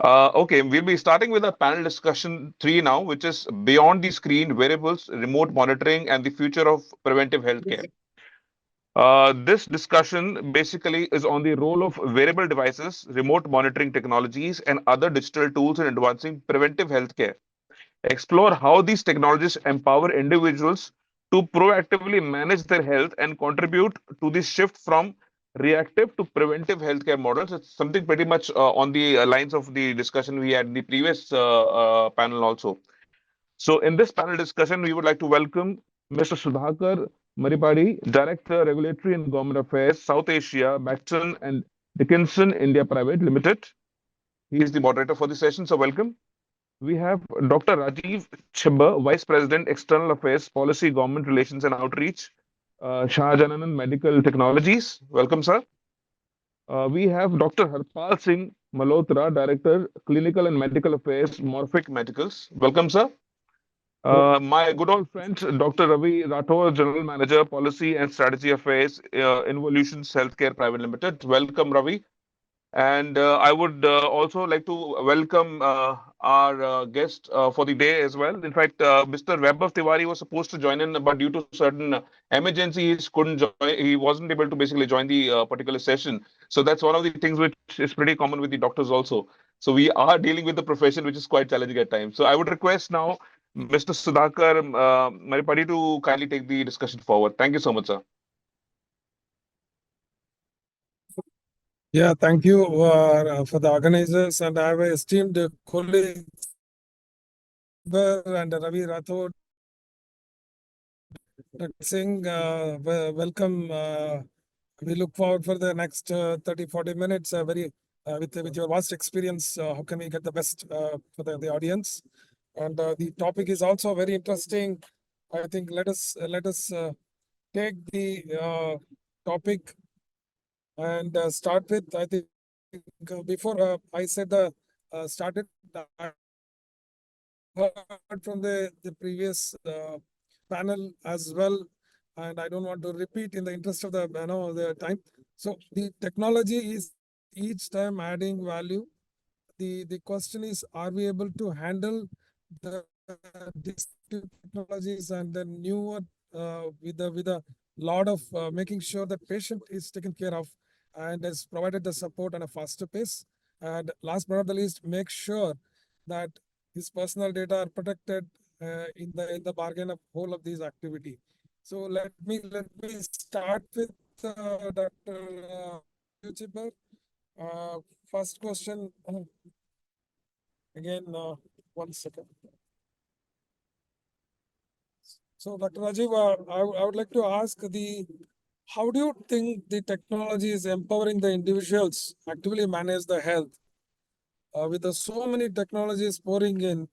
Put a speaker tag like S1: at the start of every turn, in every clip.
S1: Okay, we'll be starting with a panel discussion three now, which is beyond the screen, wearables, remote monitoring, and the future of preventive healthcare. This discussion basically is on the role of wearable devices, remote monitoring technologies, and other digital tools in advancing preventive healthcare. Explore how these technologies empower individuals to proactively manage their health and contribute to the shift from reactive to preventive healthcare models. It's something pretty much on the lines of the discussion we had in the previous panel also. So, in this panel discussion, we would like to welcome Mr. Sudhakar Maripadi, Director, Regulatory and Government Affairs, South Asia, Baxton and Dickinson India Private Limited. He is the moderator for the session, so welcome. We have Dr. Rajiv Chibba, Vice President, External Affairs, Policy, Government Relations and Outreach, Shahjananan Medical Technologies. Welcome, sir. We have Dr. Harpal Singh Malhotra, Director, Clinical and Medical Affairs, Morphic Medicals. Welcome, sir. My good old friend, Dr. Ravi Rathore, General Manager, Policy and Strategy Affairs, Involutions Healthcare Private Limited. Welcome, Ravi. And I would also like to welcome our guest for the day as well. In fact, Mr. Vaibhav Tiwari was supposed to join in, but due to certain emergencies, couldn't join. He wasn't able to basically join the particular session. So that's one of the things which is pretty common with the doctors also. So we are dealing with the profession, which is quite challenging at times. So I would request now Mr. Sudhakar Maripadi to kindly take the discussion forward. Thank you so much, sir.
S2: Yeah, thank you for the organizers, and I have esteemed colleagues and Ravi Rathod, Singh. Welcome. We look forward for the next 30-40 minutes. Very with your vast experience, how can we get the best for the audience? And the topic is also very interesting. I think let us take the topic and start with. I think before I said started, I heard from the previous panel as well, and I don't want to repeat in the interest of the time. So the technology is each time adding value. The question is, are we able to handle the technologies and the newer with a lot of making sure that patient is taken care of and has provided the support on a faster pace. And last but not the least, make sure that his personal data are protected in the bargain of whole of these activity. So let me start with Dr. Yuchibar. First question. Again, 1 second. So, Dr. Rajiv, I would like to ask how do you think the technology is empowering the individuals actively manage the health? With so many technologies pouring in,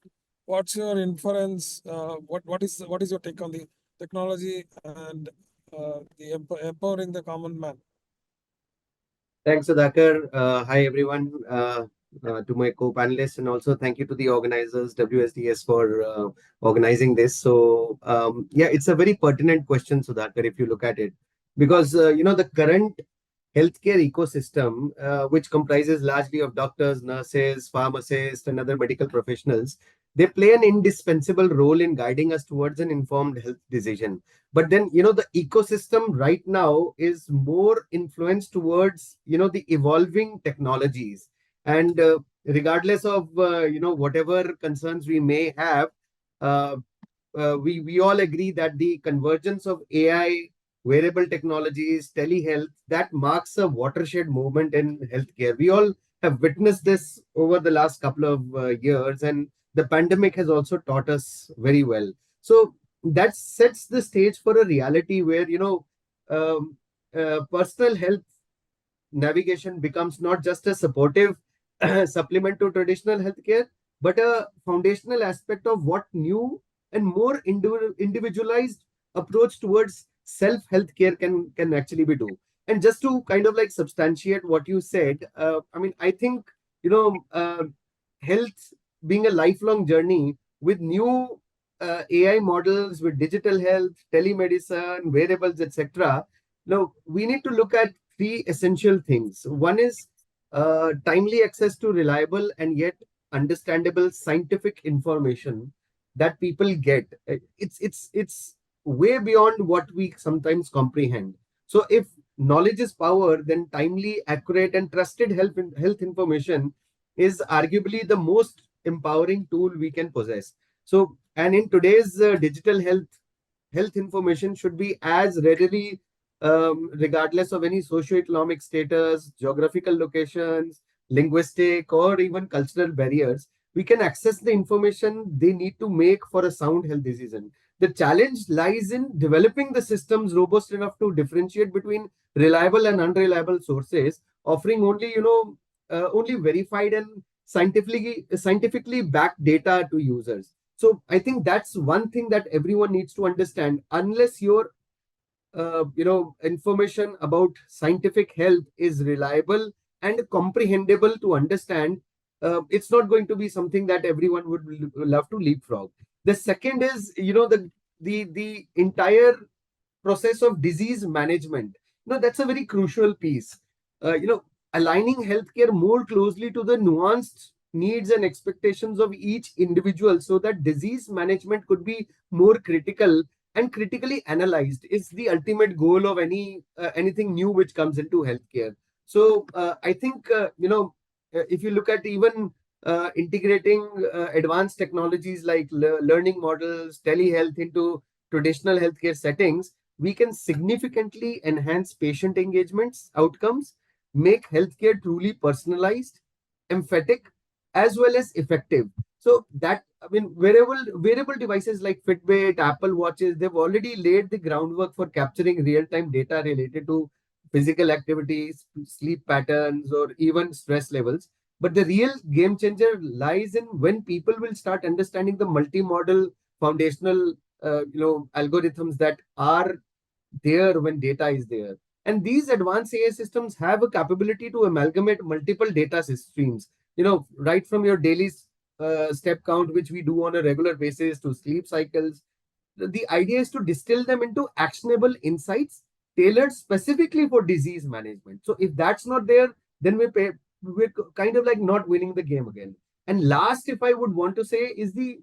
S2: what's your inference? What is your take on the technology and the empowering the common man?
S3: Thanks, Sudhakar. Hi, everyone, to my co-panelists, and also thank you to the organizers, WSDS, for organizing this. So, yeah, it's a very pertinent question, Sudhakar, if you look at it, because, the current healthcare ecosystem, which comprises largely of doctors, nurses, pharmacists, and other medical professionals, they play an indispensable role in guiding us towards an informed health decision. But then, the ecosystem right now is more influenced towards, the evolving technologies. And regardless of, whatever concerns we may have, uh, we all agree that the convergence of AI, wearable technologies, telehealth, that marks a watershed movement in healthcare. We all have witnessed this over the last couple of years, and the pandemic has also taught us very well. So that sets the stage for a reality where, personal health navigation becomes not just a supportive supplement to traditional healthcare, but a foundational aspect of what new and more individualized approach towards self healthcare can actually be do. And just to kind of like substantiate what you said, I mean, I think health being a lifelong journey with new AI models, with digital health, telemedicine, wearables, etc. Now we need to look at three essential things. One is timely access to reliable and yet understandable scientific information that people get. It's way beyond what we sometimes comprehend. So if knowledge is power, then timely, accurate, and trusted health information is arguably the most empowering tool we can possess. So, and in today's digital health information should be as readily, regardless of any socioeconomic status, geographical locations, linguistic, or even cultural barriers. We can access the information they need to make for a sound health decision. The challenge lies in developing the systems robust enough to differentiate between reliable and unreliable sources, offering only, only verified and scientifically backed data to users. So I think that's one thing that everyone needs to understand. Unless your information about scientific health is reliable and comprehensible to understand, it's not going to be something that everyone would love to leapfrog. The second is, the entire process of disease management. That's a very crucial piece. Aligning healthcare more closely to the nuanced needs and expectations of each individual so that disease management could be more critical and critically analyzed is the ultimate goal of anything new which comes into healthcare. So I think, if you look at even integrating advanced technologies like learning models, telehealth into traditional healthcare settings, we can significantly enhance patient engagements, outcomes, make healthcare truly personalized, emphatic, as well as effective. So that, I mean, wearable devices like Fitbit, Apple Watches, they've already laid the groundwork for capturing real-time data related to physical activities, sleep patterns, or even stress levels. But the real game changer lies in when people will start understanding the multimodal foundational, algorithms that are there when data is there. And these advanced AI systems have a capability to amalgamate multiple data streams, right from your daily step count, which we do on a regular basis, to sleep cycles. The idea is to distill them into actionable insights tailored specifically for disease management. So if that's not there, then we're kind of like not winning the game again. And last, if I would want to say, is the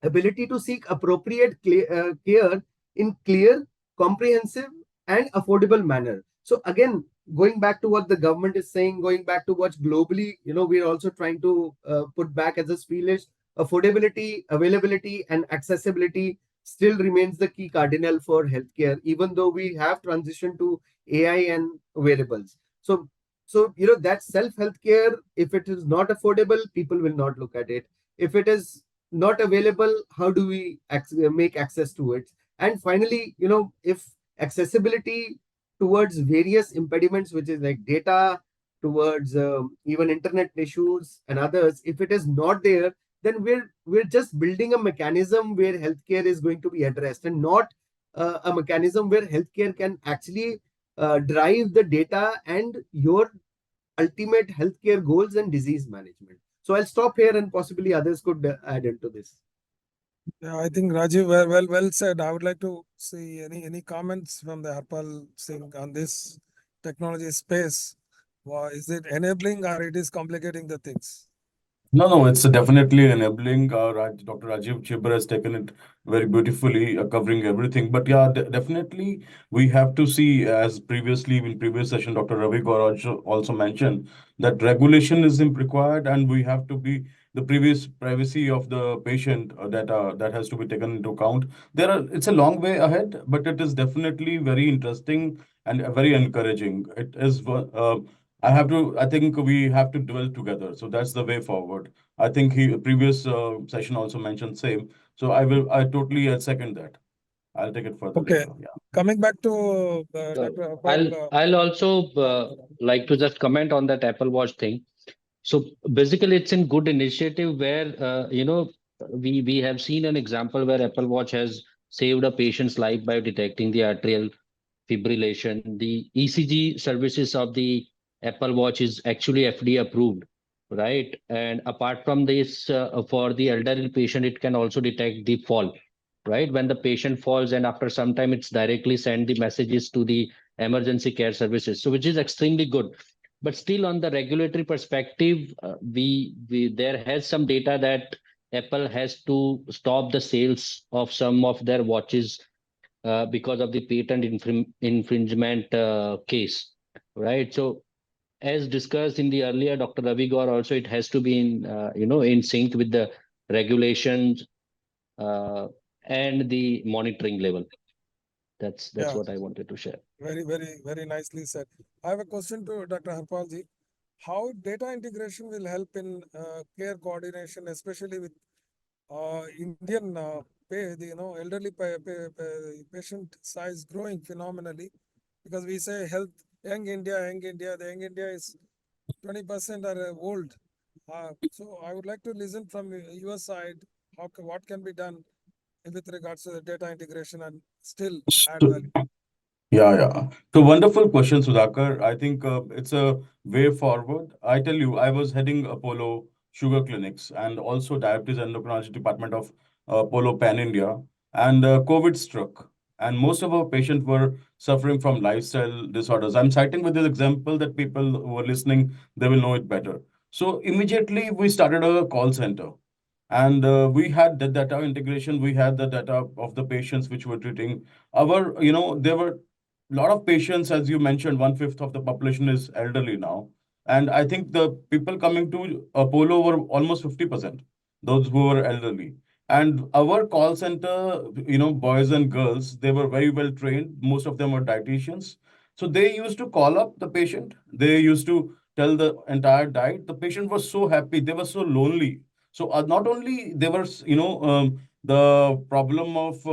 S3: ability to seek appropriate care in clear, comprehensive, and affordable manner. So again, going back to what the government is saying, going back to what's globally, we're also trying to put back as a spielish, affordability, availability, and accessibility still remains the key cardinal for healthcare, even though we have transitioned to AI and wearables. So that self healthcare, if it is not affordable, people will not look at it. If it is not available, how do we make access to it? And finally, if accessibility towards various impediments, which is like data, towards even internet issues and others, if it is not there, then we're just building a mechanism where healthcare is going to be addressed, and not a mechanism where healthcare can actually drive the data and your ultimate healthcare goals and disease management. So I'll stop here, and possibly others could add into this.
S2: Yeah, I think Rajiv, well said. I would like to see any comments from the Apple thing on this technology space. Is it enabling or it is complicating the things?
S4: No, it's definitely enabling. Dr. Rajiv Chibber has taken it very beautifully, covering everything. But yeah, definitely we have to see, as previously in previous session, Dr. Ravi Gaur also mentioned that regulation is required, and we have to be the previous privacy of the patient that has to be taken into account. It's a long way ahead, but it is definitely very interesting and very encouraging. It is. I think we have to dwell together. So that's the way forward. I think previous session also mentioned same. So I totally second that. I'll take it further
S2: Okay.
S4: later. Yeah.
S2: Coming back to
S5: Well,
S2: Dr. Apple,
S5: I'll also like to just comment on that Apple Watch thing. So basically, it's in good initiative where we have seen an example where Apple Watch has saved a patient's life by detecting the atrial fibrillation. The ECG services of the Apple Watch is actually FDA approved, right? And apart from this, for the elderly patient, it can also detect the fall, right? When the patient falls, and after some time, it's directly send the messages to the emergency care services. So which is extremely good. But still, on the regulatory perspective, we there has some data that Apple has to stop the sales of some of their watches because of the patent infringement case, right? So, as discussed in the earlier Dr. Ravi Gaur, also it has to be in in sync with the regulations uh, and the monitoring level. That's
S2: Yeah,
S5: what I wanted to share.
S2: very nicely said. I have a question to Dr. Harpalji. How data integration will help in care coordination, especially with Indian elderly patient size growing phenomenally, because we say health, young India, young India. The young India is 20% are old. So I would like to listen from your side, what can be done with regards to the data integration and still add
S4: So,
S2: value.
S4: yeah. So wonderful question, Sudhakar. I think it's a way forward. I tell you, I was heading Apollo Sugar Clinics and also Diabetes Endocrinology Department of Apollo Pan India, and COVID struck, and most of our patients were suffering from lifestyle disorders. I'm citing with this example that people who are listening, they will know it better. So immediately we started a call center. And we had the data integration, we had the data of the patients which were treating. There were a lot of patients, as you mentioned, one-fifth of the population is elderly now. And I think the people coming to Apollo were almost 50%, those who were elderly. And our call center, boys and girls, they were very well trained. Most of them were dietitians. So they used to call up the patient. They used to tell the entire diet. The patient was so happy. They were so lonely. So not only there was, the problem of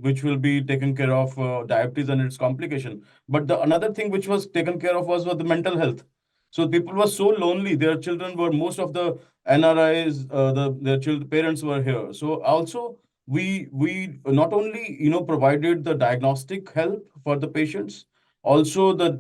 S4: which will be taken care of diabetes and its complication, but the another thing which was taken care of was the mental health. So people were so lonely. Their children were most of the NRIs. Their children parents were here. So also we not only provided the diagnostic help for the patients, also the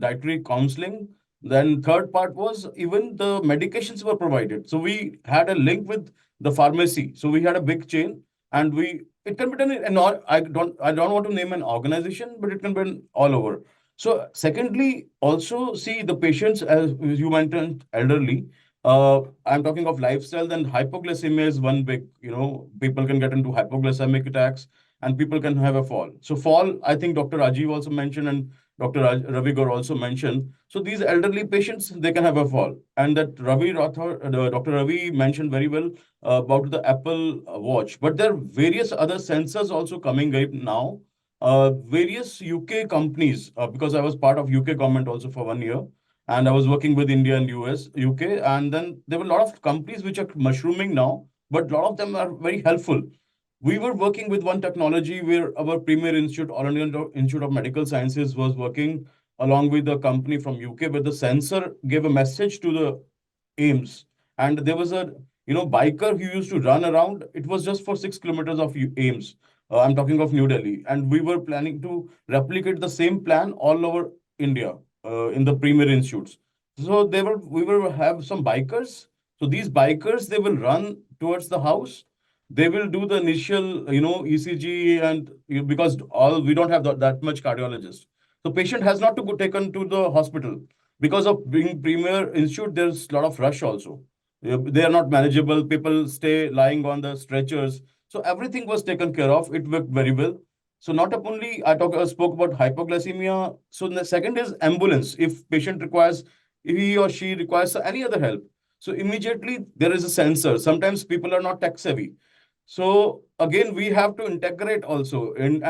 S4: dietary counseling. Then third part was even the medications were provided. So we had a link with the pharmacy. So we had a big chain, and we it can be done in all. I don't want to name an organization, but it can be done all over. So secondly, also see the patients as you mentioned elderly. I'm talking of lifestyle. Then hypoglycemia is one big. People can get into hypoglycemic attacks, and people can have a fall. So fall, I think Dr. Rajiv also mentioned, and Dr. Ravi Gaur also mentioned. So these elderly patients, they can have a fall. And that Dr. Ravi mentioned very well about the Apple Watch. But there are various other sensors also coming up now. Various UK companies, because I was part of UK government also for 1 year, and I was working with India and UK, and then there were a lot of companies which are mushrooming now, but a lot of them are very helpful. We were working with one technology where our premier institute, All India Institute of Medical Sciences, was working along with a company from UK, where the sensor gave a message to the AIMS. And there was a biker who used to run around. It was just for 6 kilometers of AIMS. I'm talking of New Delhi, and we were planning to replicate the same plan all over India in the premier institutes. So we will have some bikers. So these bikers, they will run towards the house. They will do the initial ECG, and because all we don't have that much cardiologist, so patient has not to go taken to the hospital. Because of being premier institute, there's a lot of rush also. They are not manageable. People stay lying on the stretchers. So everything was taken care of. It worked very well. So not only spoke about hypoglycemia. So the second is ambulance. If patient requires, if he or she requires any other help, so immediately there is a sensor. Sometimes people are not tech savvy. So again, we have to integrate also, and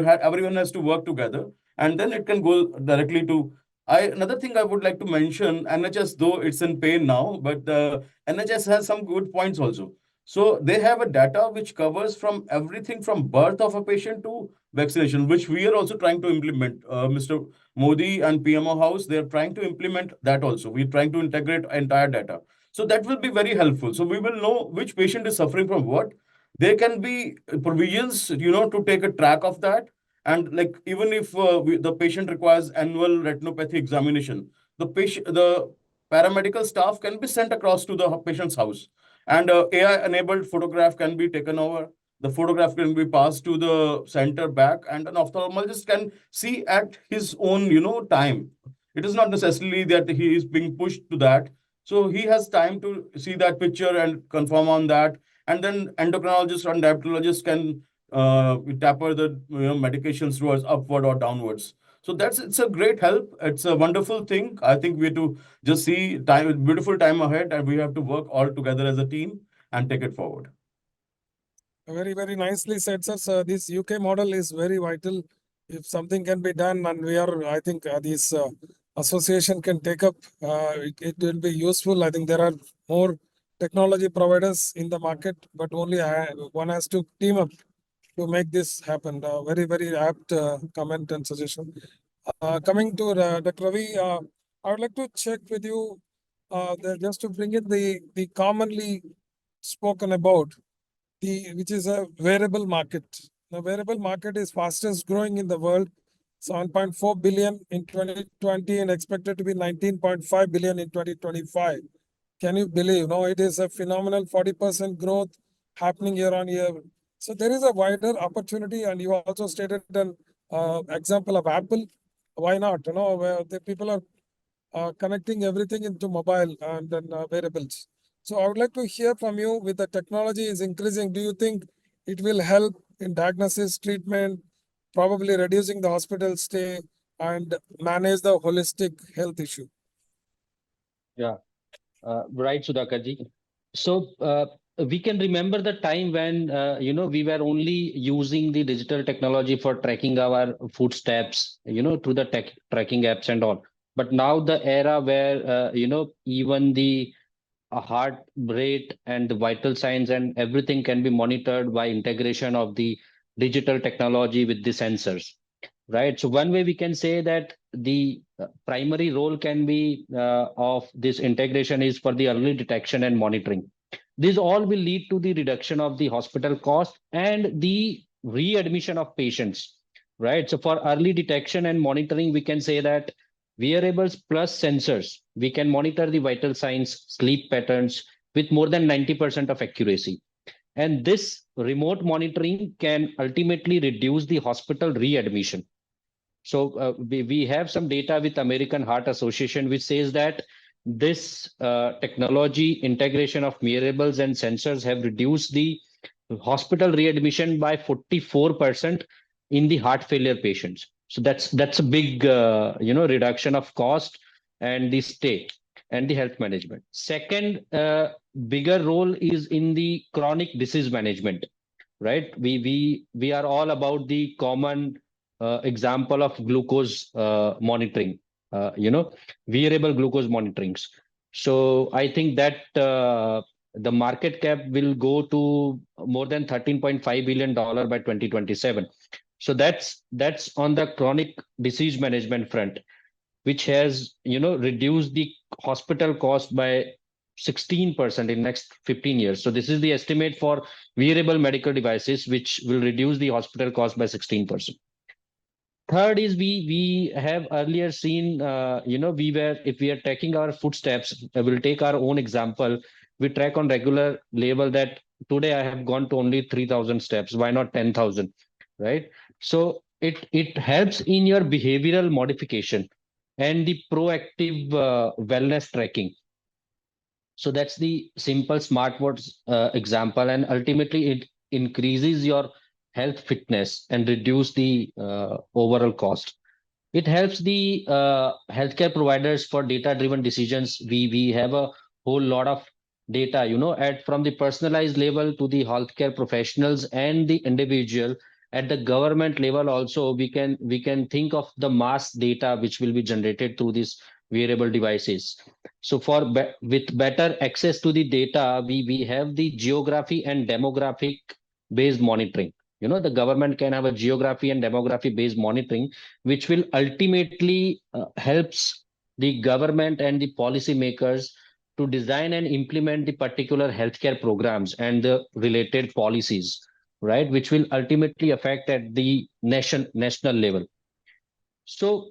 S4: everyone has to work together, and then it can go directly to. Another thing I would like to mention, NHS, though it's in pain now, but NHS has some good points also. So they have a data which covers from everything from birth of a patient to vaccination, which we are also trying to implement. Mr. Modi and PMO House, they are trying to implement that also. We're trying to integrate entire data. So that will be very helpful. So we will know which patient is suffering from what. There can be provisions, to take a track of that. And like even if the patient requires annual retinopathy examination, the paramedical staff can be sent across to the patient's house, and AI-enabled photograph can be taken over. The photograph can be passed to the center back, and an ophthalmologist can see at his own, time. It is not necessarily that he is being pushed to that. So he has time to see that picture and confirm on that. And then endocrinologist and diabetologist can taper the medications towards upward or downwards. So it's a great help. It's a wonderful thing. I think we have to just see time, beautiful time ahead, and we have to work all together as a team and take it forward.
S2: Very, very nicely said, sir. So this UK model is very vital. If something can be done, and I think this association can take up, it will be useful. I think there are more technology providers in the market, but only one has to team up to make this happen. Very, very apt comment and suggestion. Coming to Dr. Ravi, I would like to check with you just to bring in the commonly spoken about, which is a wearable market. The wearable market is fastest growing in the world, 7.4 billion in 2020 and expected to be 19.5 billion in 2025. Can you believe? No, it is a phenomenal 40% growth happening year on year. So there is a wider opportunity, and you also stated an example of Apple. Why not? Where the people are connecting everything into mobile and then wearables. So I would like to hear from you. With the technology is increasing, do you think it will help in diagnosis, treatment, probably reducing the hospital stay and manage the holistic health issue?
S5: Yeah, right, Sudhakarji. So we can remember the time when we were only using the digital technology for tracking our footsteps, through the tracking apps and all. But now the era where even the heart rate and the vital signs and everything can be monitored by integration of the digital technology with the sensors, right? So one way we can say that the primary role can be of this integration is for the early detection and monitoring. This all will lead to the reduction of the hospital cost and the readmission of patients, right? So for early detection and monitoring, we can say that wearables plus sensors, we can monitor the vital signs, sleep patterns with more than 90% of accuracy. And this remote monitoring can ultimately reduce the hospital readmission. So we have some data with American Heart Association, which says that this technology integration of wearables and sensors have reduced the hospital readmission by 44% in the heart failure patients. So that's a big reduction of cost and the stay and the health management. Second bigger role is in the chronic disease management, right? We are all about the common example of glucose monitoring, wearable glucose monitorings. So I think that the market cap will go to more than $13.5 billion by 2027. So that's on the chronic disease management front, which has reduced the hospital cost by 16% in next 15 years. So this is the estimate for wearable medical devices, which will reduce the hospital cost by 16%. Third is we have earlier seen, if we are tracking our footsteps, we'll take our own example. We track on regular level that today I have gone to only 3,000 steps. Why not 10,000, right? So it helps in your behavioral modification and the proactive wellness tracking. So that's the simple smartwatch example, and ultimately it increases your health fitness and reduce the overall cost. It helps the healthcare providers for data-driven decisions. We have a whole lot of data, from the personalized level to the healthcare professionals and the individual. At the government level also, we can think of the mass data which will be generated through these wearable devices. So with better access to the data, we have the geography and demographic based monitoring. The government can have a geography and demography based monitoring, which will ultimately helps the government and the policymakers to design and implement the particular healthcare programs and the related policies, right, which will ultimately affect at the national level. So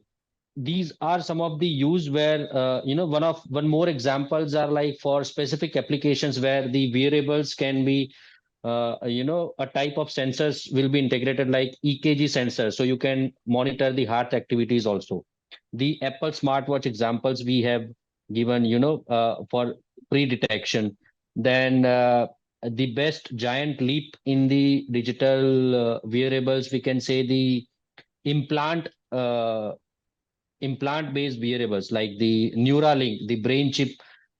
S5: these are some of the use where one more examples are like for specific applications where the wearables can be a type of sensors will be integrated like EKG sensors, so you can monitor the heart activities also, the Apple smartwatch examples we have given, for pre-detection. Then the best giant leap in the digital wearables, we can say the implant implant-based wearables like the Neuralink, the brain chip,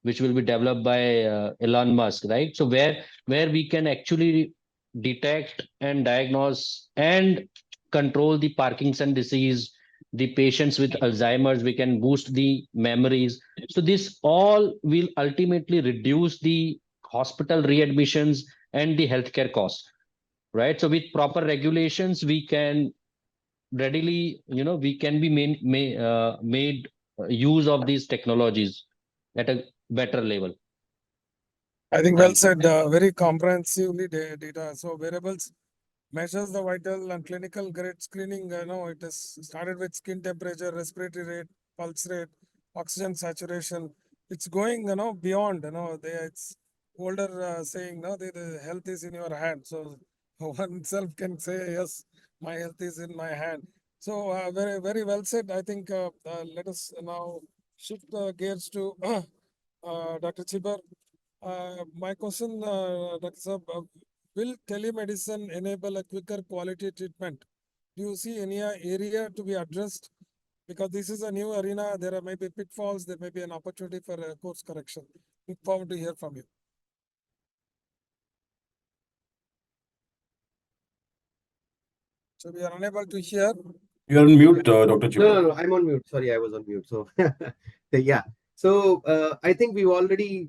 S5: which will be developed by Elon Musk, right? So where we can actually detect and diagnose and control the Parkinson disease, the patients with Alzheimer's, we can boost the memories. So this all will ultimately reduce the hospital readmissions and the healthcare costs, right? So with proper regulations, we can readily, we can be made use of these technologies at a better level.
S2: I think well said. Very comprehensively data. So wearables measures the vital and clinical grade screening. It is started with skin temperature, respiratory rate, pulse rate, oxygen saturation. It's going, beyond. It's older saying, the health is in your hand. So one self can say, yes, my health is in my hand. So very, very well said. I think let us now shift gears to Dr. Chibar. My question, Dr. Saab, will telemedicine enable a quicker quality treatment? Do you see any area to be addressed? Because this is a new arena, there may be pitfalls, there may be an opportunity for a course correction. Look forward to hear from you. So we are unable to hear.
S4: You're on mute, Dr.
S3: No,
S4: Chibra.
S3: no, I'm on mute. Sorry, I was on mute. So, yeah. So, I think we've already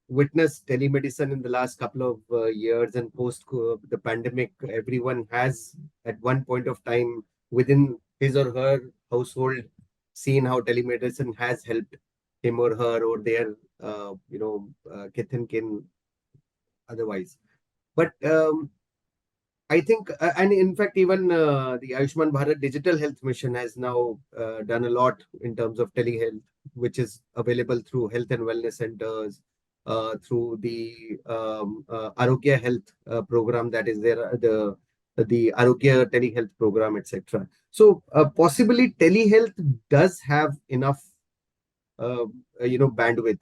S3: witnessed telemedicine in the last couple of years, and post the pandemic, everyone has at one point of time within his or her household seen how telemedicine has helped him or her or their kith and kin otherwise. But I think, and in fact, even the Ayushman Bharat Digital Health Mission has now done a lot in terms of telehealth, which is available through health and wellness centers, through the Arogya Health program that is there, the Arogya telehealth program, etc. So possibly telehealth does have enough, bandwidth.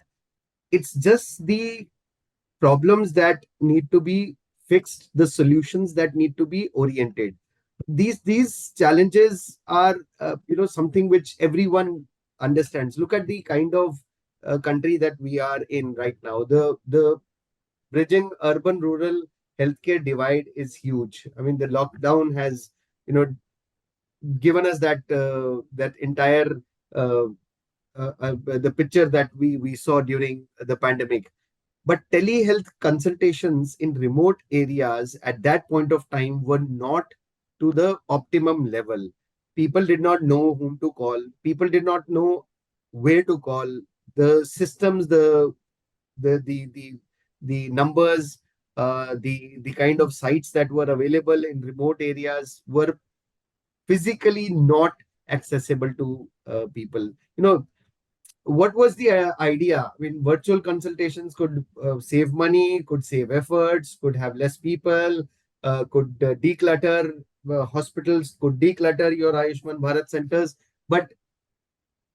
S3: It's just the problems that need to be fixed, the solutions that need to be oriented. These challenges are something which everyone understands. Look at the kind of country that we are in right now. The bridging urban rural healthcare divide is huge. I mean, the lockdown has given us that entire the picture that we saw during the pandemic. But telehealth consultations in remote areas at that point of time were not to the optimum level. People did not know whom to call. People did not know where to call. The systems, the numbers, the kind of sites that were available in remote areas were physically not accessible to people. What was the idea? I mean, virtual consultations could save money, could save efforts, could have less people, could declutter hospitals, could declutter your Ayushman Bharat centers, but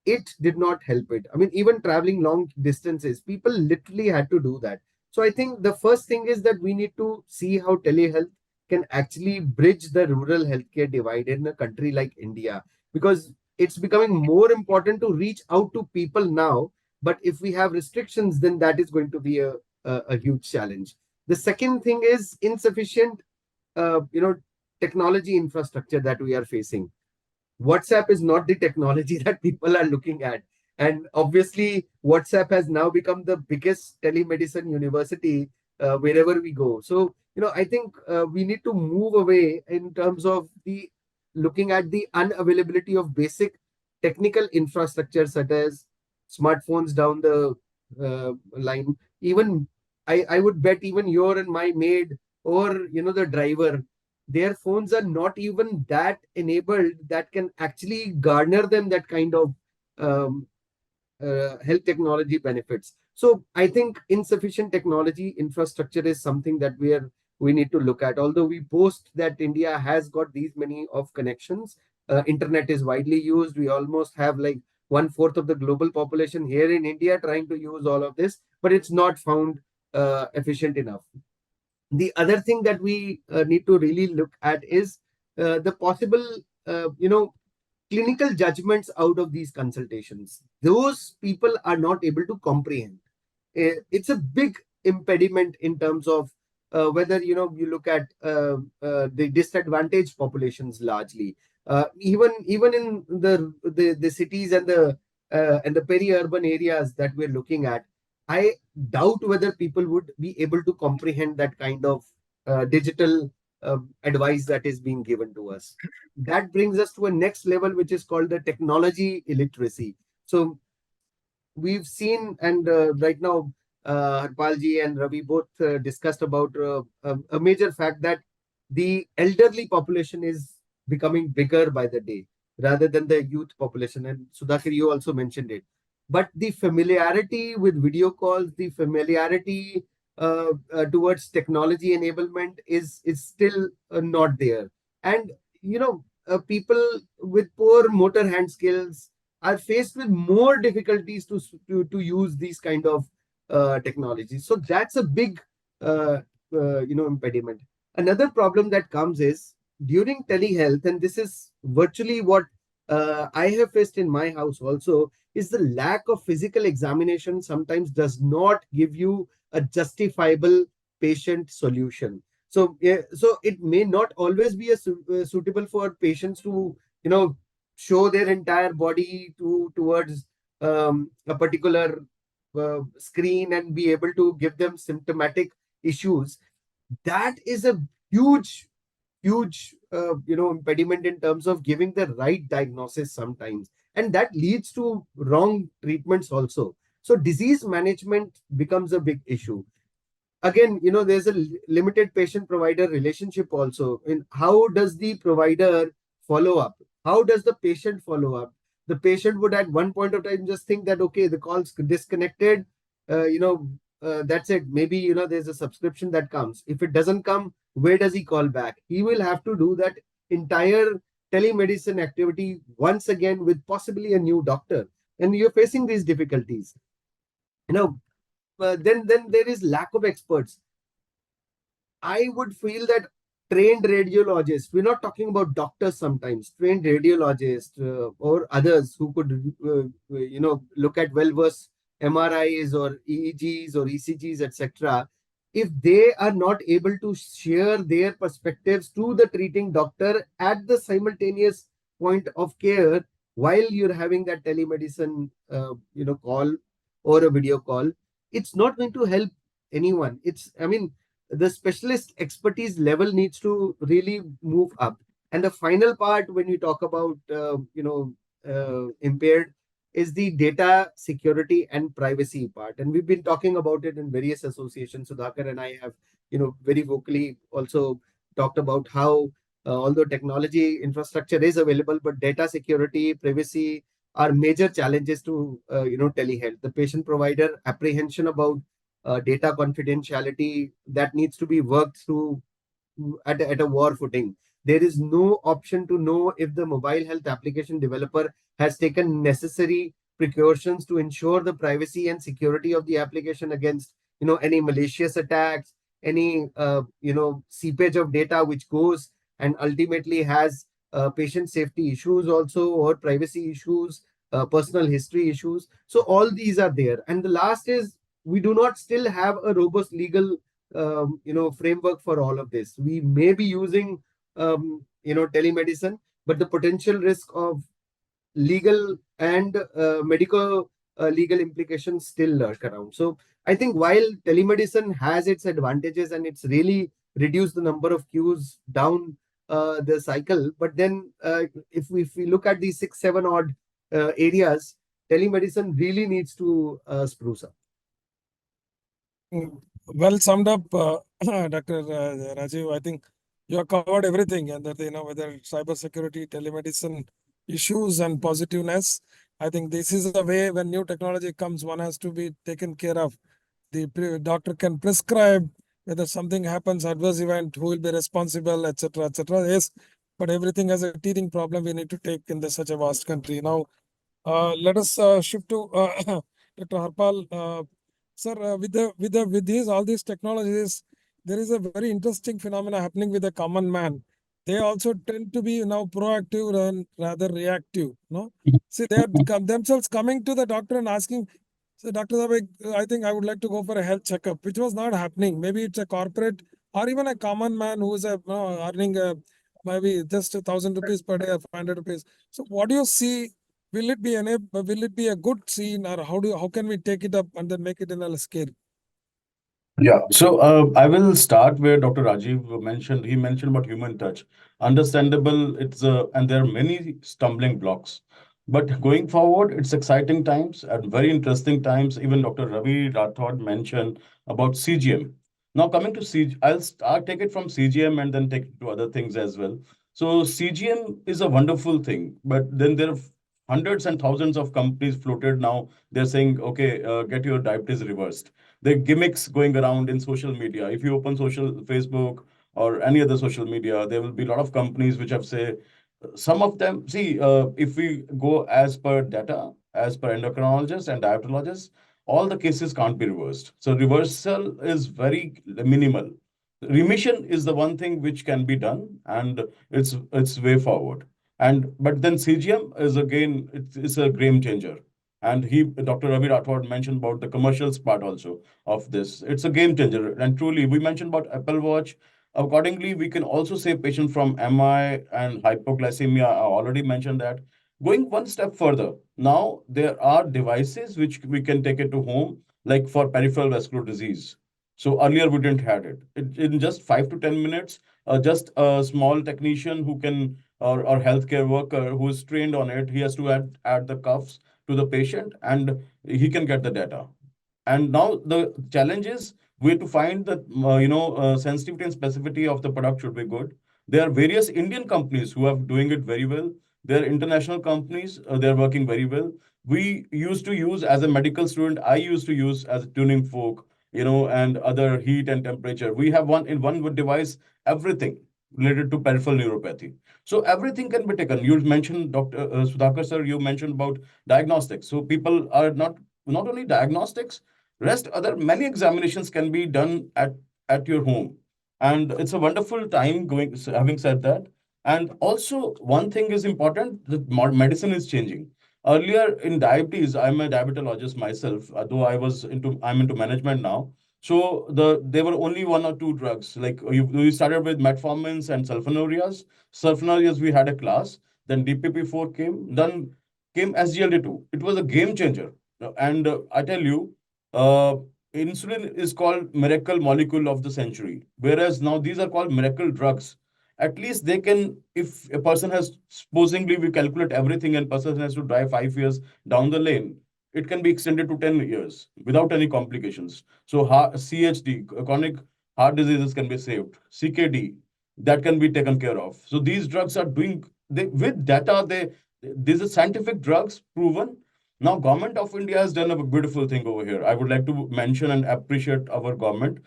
S3: it did not help it. I mean, even traveling long distances, people literally had to do that. So I think the first thing is that we need to see how telehealth can actually bridge the rural healthcare divide in a country like India, because it's becoming more important to reach out to people now. But if we have restrictions, then that is going to be a huge challenge. The second thing is insufficient, technology infrastructure that we are facing. WhatsApp is not the technology that people are looking at. And obviously, WhatsApp has now become the biggest telemedicine university wherever we go. So, I think we need to move away in terms of the looking at the unavailability of basic technical infrastructure, such as smartphones down the line. Even I would bet even your and my maid or the driver, their phones are not even that enabled that can actually garner them that kind of health technology benefits. So I think insufficient technology infrastructure is something that we need to look at. Although we boast that India has got these many of connections, internet is widely used. We almost have like 1/4 of the global population here in India trying to use all of this, but it's not found efficient enough. The other thing that we need to really look at is the possible, clinical judgments out of these consultations. Those people are not able to comprehend. It's a big impediment in terms of whether you look at the disadvantaged populations largely. Even in the cities and the peri-urban areas that we're looking at, I doubt whether people would be able to comprehend that kind of digital advice that is being given to us. That brings us to a next level, which is called the technology illiteracy. So we've seen, and right now, Harpalji and Ravi both discussed about a major fact that the elderly population is becoming bigger by the day rather than the youth population. And Sudhakar, you also mentioned it. But the familiarity with video calls, the familiarity towards technology enablement is still not there. And people with poor motor hand skills are faced with more difficulties to use these kind of technologies. So that's a big impediment. Another problem that comes is during telehealth, and this is virtually what I have faced in my house also, is the lack of physical examination sometimes does not give you a justifiable patient solution. So so it may not always be suitable for patients to show their entire body towards a particular screen and be able to give them symptomatic issues. That is a huge impediment in terms of giving the right diagnosis sometimes, and that leads to wrong treatments also. So disease management becomes a big issue. Again, there's a limited patient provider relationship also. In how does the provider follow up? How does the patient follow up? The patient would at one point of time just think that, okay, the call's disconnected, that's it. Maybe there's a subscription that comes. If it doesn't come, where does he call back? He will have to do that entire telemedicine activity once again with possibly a new doctor, and you're facing these difficulties. Then there is lack of experts. I would feel that trained radiologists, we're not talking about doctors sometimes, trained radiologists or others who could look at well-versed MRIs or EEGs or ECGs, etc. If they are not able to share their perspectives to the treating doctor at the simultaneous point of care while you're having that telemedicine call or a video call, it's not going to help anyone. The specialist expertise level needs to really move up. And the final part, when we talk about impaired, is the data security and privacy part. And we've been talking about it in various associations. Sudhakar and I have very vocally also talked about how although technology infrastructure is available, but data security, privacy are major challenges to telehealth. The patient provider apprehension about data confidentiality that needs to be worked through at a war footing. There is no option to know if the mobile health application developer has taken necessary precautions to ensure the privacy and security of the application against any malicious attacks, any seepage of data which goes and ultimately has patient safety issues also, or privacy issues, personal history issues. So all these are there. And the last is, we do not still have a robust legal framework for all of this. We may be using telemedicine, but the potential risk of legal and medical legal implications still lurk around. So I think while telemedicine has its advantages and it's really reduced the number of queues down the cycle, but then if we look at these 6-7 odd areas, telemedicine really needs to spruce up.
S2: Well summed up, Dr. Rajiv. I think you have covered everything, and that whether cybersecurity, telemedicine issues, and positiveness. I think this is the way when new technology comes, one has to be taken care of. The doctor can prescribe whether something happens, adverse event, who will be responsible, etc., etc. Yes, but everything has a teething problem we need to take in such a vast country. Now, let us shift to Dr. Harpal. Sir, with these all these technologies, there is a very interesting phenomena happening with the common man. They also tend to be now proactive and rather reactive. No, see, they are themselves coming to the doctor and asking, "So, Doctor Zabek, I think I would like to go for a health checkup," which was not happening. Maybe it's a corporate or even a common man who is earning maybe just 1,000 rupees per day or 500 rupees. So, what do you see? Will it be a good scene, or how can we take it up and then make it in a scale?
S4: Yeah, so I will start where Dr. Rajiv mentioned. He mentioned about human touch. Understandable, and there are many stumbling blocks. But going forward, it's exciting times and very interesting times. Even Dr. Ravi Rathod mentioned about CGM. Now coming to I'll take it from CGM and then take it to other things as well. So CGM is a wonderful thing, but then there are hundreds and thousands of companies floated now. They're saying, okay, get your diabetes reversed. The gimmicks going around in social media. If you open social Facebook or any other social media, there will be a lot of companies which have say some of them. See, if we go as per data, as per endocrinologists and diabetologists, all the cases can't be reversed. So reversal is very minimal. Remission is the one thing which can be done, and it's way forward. And but then CGM is again it's a game changer. And Dr. Ravi Rathod mentioned about the commercials part also of this. It's a game changer. And truly, we mentioned about Apple Watch. Accordingly, we can also save patient from MI and hypoglycemia. I already mentioned that. Going one step further, now there are devices which we can take it to home, like for peripheral vascular disease. So earlier we didn't had it. In just 5 to 10 minutes, just a small technician who can or healthcare worker who is trained on it, he has to add the cuffs to the patient and he can get the data. And now the challenge is we have to find the sensitivity and specificity of the product should be good. There are various Indian companies who are doing it very well. There are international companies, they're working very well. We used to use as a medical student, I used to use as a tuning fork, and other heat and temperature. We have one device, everything related to peripheral neuropathy. So everything can be taken. You mentioned, Dr. Sudhakar sir, you mentioned about diagnostics. So people are not only diagnostics, rest other many examinations can be done at your home. And it's a wonderful time going, so having said that. And also one thing is important, that medicine is changing. Earlier in diabetes, I'm a diabetologist myself, though I'm into management now. So there were only one or two drugs. Like you started with metformins and sulfonylureas. Sulfonylureas we had a class. Then DPP-4 came. Then came SGLT2. It was a game changer. And I tell you, uh, insulin is called miracle molecule of the century, whereas now these are called miracle drugs. At least they can, if a person has, supposingly we calculate everything and person has to drive 5 years down the lane, it can be extended to 10 years without any complications. So CHD, chronic heart diseases can be saved. CKD, that can be taken care of. So these drugs are doing, with data, these are scientific drugs proven. Now, Government of India has done a beautiful thing over here. I would like to mention and appreciate our government.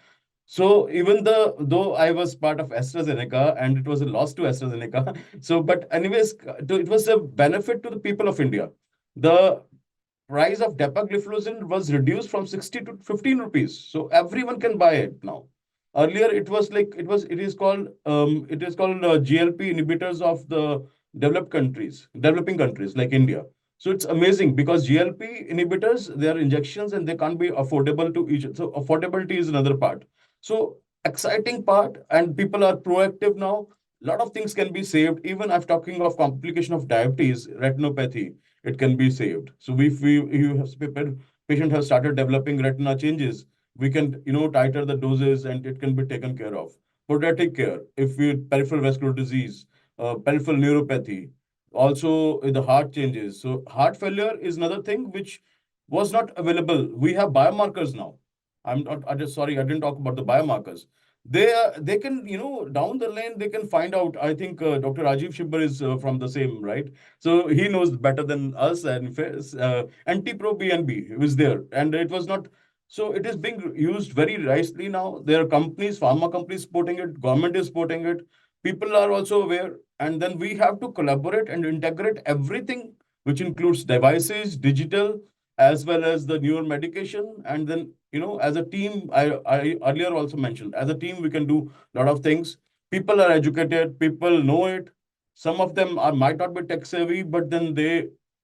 S4: So even though I was part of AstraZeneca and it was a loss to AstraZeneca, so but anyways, it was a benefit to the people of India. The price of dapagliflozin was reduced from 60 to 15 rupees, so everyone can buy it now. Earlier, it is called GLP inhibitors of the developing countries like India. So it's amazing because GLP inhibitors, they are injections and they can't be affordable to each. So affordability is another part. So exciting part, and people are proactive now. A lot of things can be saved. Even I'm talking of complication of diabetes, retinopathy, it can be saved. So if patient has started developing retina changes, we can tighter the doses and it can be taken care of. Podiatric care, if we peripheral vascular disease, peripheral neuropathy, also the heart changes. So heart failure is another thing which was not available. We have biomarkers now. I'm not. I just sorry. I didn't talk about the biomarkers. They can down the lane they can find out. I think Dr. Rajiv Shibbar is from the same, right. So he knows better than us. And anti-pro BNB was there, and it was not. So it is being used very nicely now. There are companies, pharma companies supporting it. Government is supporting it. People are also aware, and then we have to collaborate and integrate everything, which includes devices, digital, as well as the newer medication. And then, as a team, I earlier also mentioned, as a team, we can do a lot of things. People are educated, people know it. Some of them might not be tech savvy, but then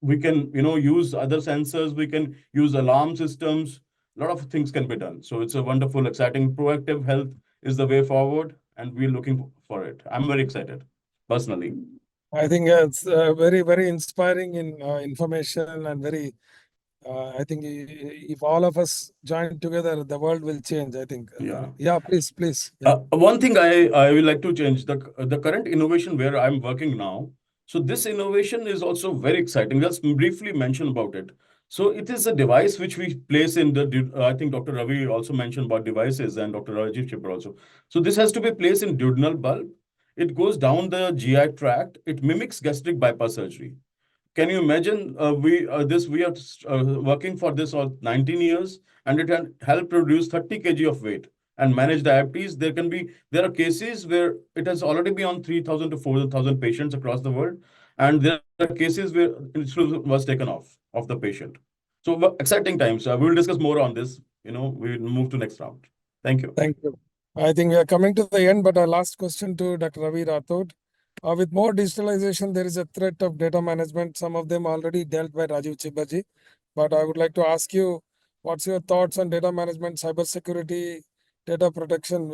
S4: we can, use other sensors, we can use alarm systems. A lot of things can be done. So it's a wonderful, exciting, proactive health is the way forward, and we're looking for it. I'm very excited, personally.
S2: I think it's very, very inspiring in information and very. I think if all of us join together, the world will change. I think.
S4: Yeah.
S2: Yeah. Please. Yeah.
S4: One thing I will like to change the current innovation where I'm working now. So this innovation is also very exciting. Let's briefly mention about it. So it is a device which we place in I think Dr. Ravi also mentioned about devices, and Dr. Rajiv Chipra also. So this has to be placed in duodenal bulb. It goes down the GI tract. It mimics gastric bypass surgery. Can you imagine? We are working for this all 19 years, and it can help reduce 30 kg of weight and manage diabetes. There are cases where it has already been on 3,000 to 4,000 patients across the world, and there are cases where insulin was taken off of the patient. So exciting times. We will discuss more on this. We will move to next round. Thank you.
S2: Thank you. I think we are coming to the end, but our last question to Dr. Ravi Rathod. With more digitalization, there is a threat of data management. Some of them already dealt by Rajiv Chibaji, but I would like to ask you, what's your thoughts on data management, cybersecurity, data protection?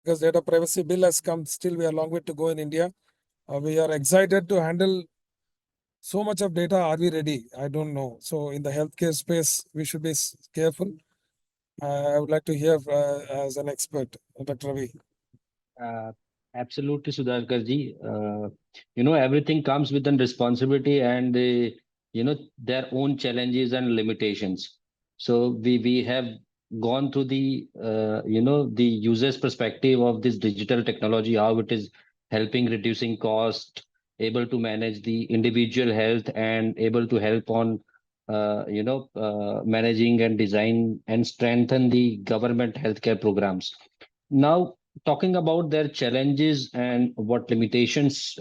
S2: Because data privacy bill has come, still we are a long way to go in India. We are excited to handle so much of data. Are we ready? I don't know. So in the healthcare space, we should be careful. I would like to hear as an expert, Dr. Ravi.
S5: Uh, Absolutely, Sudhakar ji. Everything comes with a responsibility and their own challenges and limitations. So we have gone through the the user's perspective of this digital technology, how it is helping reducing cost, able to manage the individual health, and able to help on managing and design and strengthen the government healthcare programs. Now, talking about their challenges and what limitations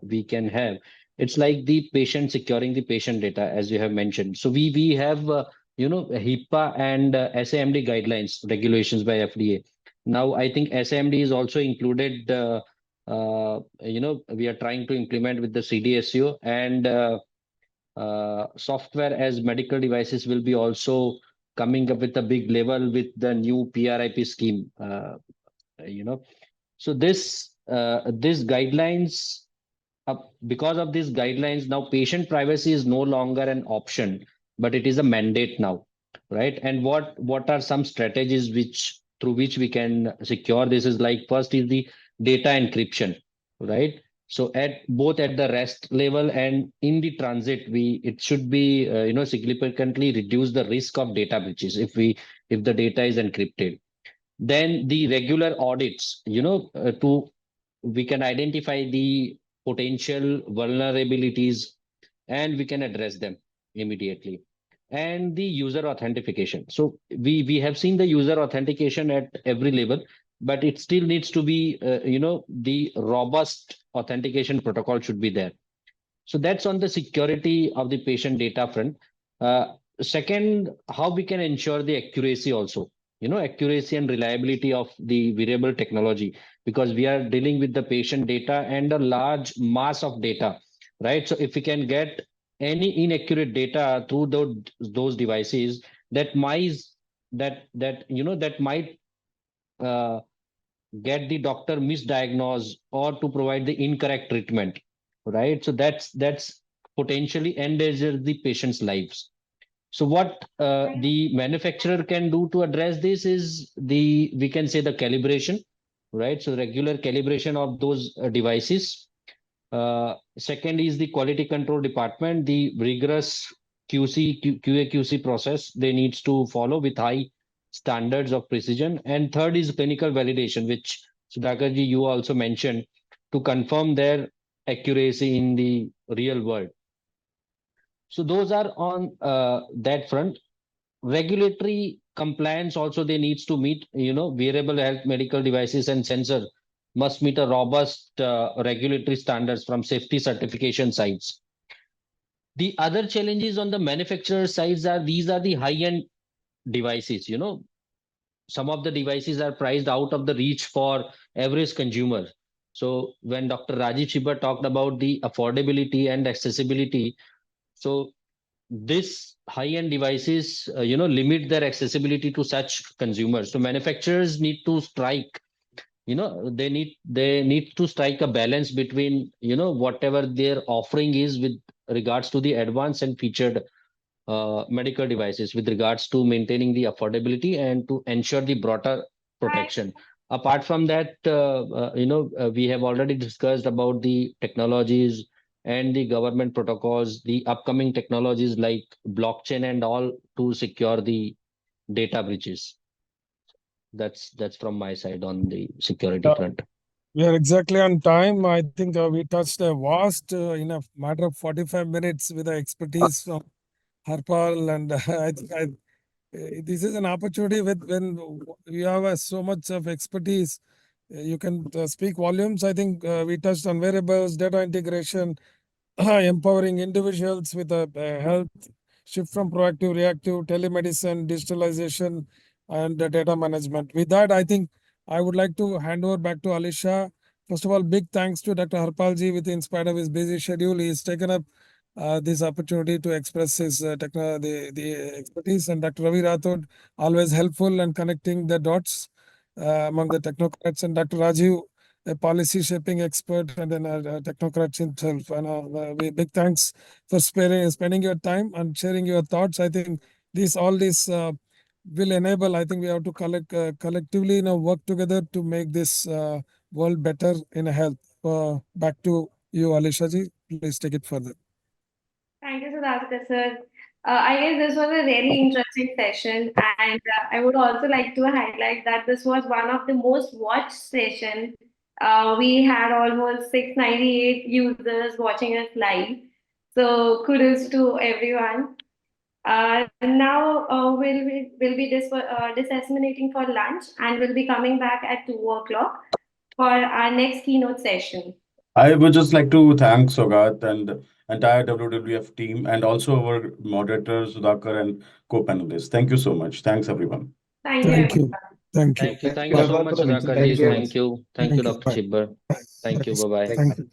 S5: we can have, it's like the patient securing the patient data, as you have mentioned. So we have HIPAA and SAMD guidelines regulations by FDA. Now I think SAMD is also included. We are trying to implement with the CDSCO, and software as medical devices will be also coming up with a big level with the new PRIP scheme. So this guidelines, because of these guidelines, now patient privacy is no longer an option, but it is a mandate now, right? And what are some strategies through which we can secure this? Is like, first is the data encryption, right? So at both at the rest level and in the transit, it should be significantly reduce the risk of data breaches if the data is encrypted. Then the regular audits, we can identify the potential vulnerabilities and we can address them immediately. And the user authentication. So we have seen the user authentication at every level, but it still needs to be, the robust authentication protocol should be there. So that's on the security of the patient data front. Second, how we can ensure the accuracy also, accuracy and reliability of the wearable technology, because we are dealing with the patient data and a large mass of data, right? So if we can get any inaccurate data through those devices, that might uh, get the doctor misdiagnosed or to provide the incorrect treatment, right? So that's potentially endanger the patient's lives. So what the manufacturer can do to address this is we can say the calibration, right? So regular calibration of those devices. Second is the quality control department, the rigorous QA/QC process they needs to follow with high standards of precision. And third is clinical validation, which Sudhakar ji, you also mentioned, to confirm their accuracy in the real world. So those are on that front. Regulatory compliance also they needs to meet, wearable health medical devices and sensor must meet a robust regulatory standards from safety certification sides. The other challenges on the manufacturer sides are these are the high-end devices. Some of the devices are priced out of the reach for average consumer. So when Dr. Rajiv Chibber talked about the affordability and accessibility, so this high-end devices, limit their accessibility to such consumers. So manufacturers need to strike, they need to strike a balance between, whatever their offering is with regards to the advanced and featured medical devices, with regards to maintaining the affordability and to ensure the broader protection. Apart from that, we have already discussed about the technologies and the government protocols, the upcoming technologies like blockchain and all to secure the data breaches. That's from my side on the security front.
S2: We are exactly on time. I think we touched a vast, in a matter of 45 minutes with the expertise from Harpal, and I think this is an opportunity when you have so much of expertise, you can speak volumes. I think we touched on wearables, data integration, empowering individuals with health, shift from proactive, reactive, telemedicine, digitalization, and data management. With that, I think I would like to hand over back to Alisha. First of all, big thanks to Dr. Harpalji. In spite of his busy schedule, he's taken up this opportunity to express his the expertise. And Dr. Ravi Rathod, always helpful and connecting the dots among the technocrats. And Dr. Rajiv, a policy shaping expert and then a technocrat himself. And big thanks for spending your time and sharing your thoughts. I think all this will enable. I think we have to collectively work together to make this world better in health. Back to you, Alisha ji. Please take it further.
S6: Thank you, Sudhakar sir. I guess this was a very interesting session, and I would also like to highlight that this was one of the most watched session. We had almost 698 users watching us live. So kudos to everyone. Now we'll be disseminating for lunch, and we'll be coming back at 2 o'clock for our next keynote session.
S4: I would just like to thank Sogat and entire WWF team and also our moderators, Sudhakar and co-panelists. Thank you so much. Thanks, everyone.
S6: Thank you.
S2: Thank you. Thank you.
S5: Thank you so much, Sudhakar ji.
S3: Thank you.
S5: Thank you,
S2: Thank you.
S5: Dr. Chibber. Thank you. Bye bye.
S2: Thank you.